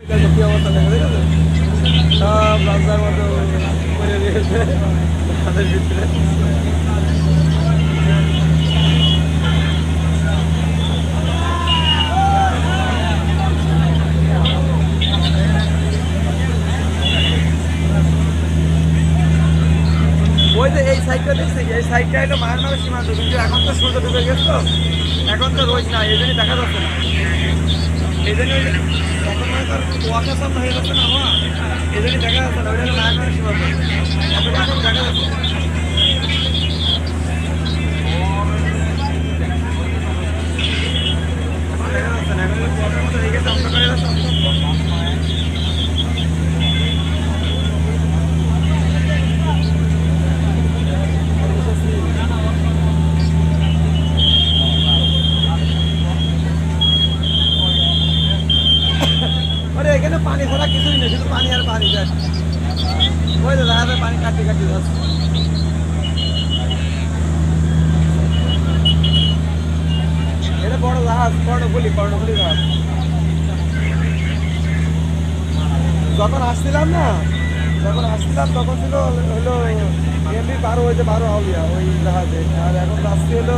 কি অবস্থা দেখা যায় সব রাস্তার মতো করে দিয়েছে তাদের ভিতরে। ওই যে এই সাইডটা দেখছি, এই সাইডটা হলো মায়ানমারের সীমান্ত, কিন্তু এখন তো সূর্য ডুবে গেছে তো, এখন তো রোজ না, এই জন্যই দেখা যাচ্ছে না। এই জন্য এখন মানে তার কুয়াশা সামনে হয়ে যাচ্ছে না আমার, এই জন্যই দেখা যাচ্ছে না। ওইটা হলো মায়ানমারের সীমান্ত, এখন দেখা যাচ্ছে না। দেখা যাচ্ছে না, এখন কুয়াশার মতো হয়ে গেছে, অন্ধকার হয়ে যাচ্ছে। আরে এখানে পানি ছাড়া কিছুই নেই, শুধু পানি আর পানি যায়। ওই তো দেখা যায় পানি কাটি কাটি যাচ্ছে। এটা বড় জাহাজ, কর্ণফুলী জাহাজ। যখন আসছিলাম না, তখন ছিল হলো এমনি 12 হয়েছে, 12 আউলিয়া ওই জাহাজে। আর এখন যাচ্ছি হলো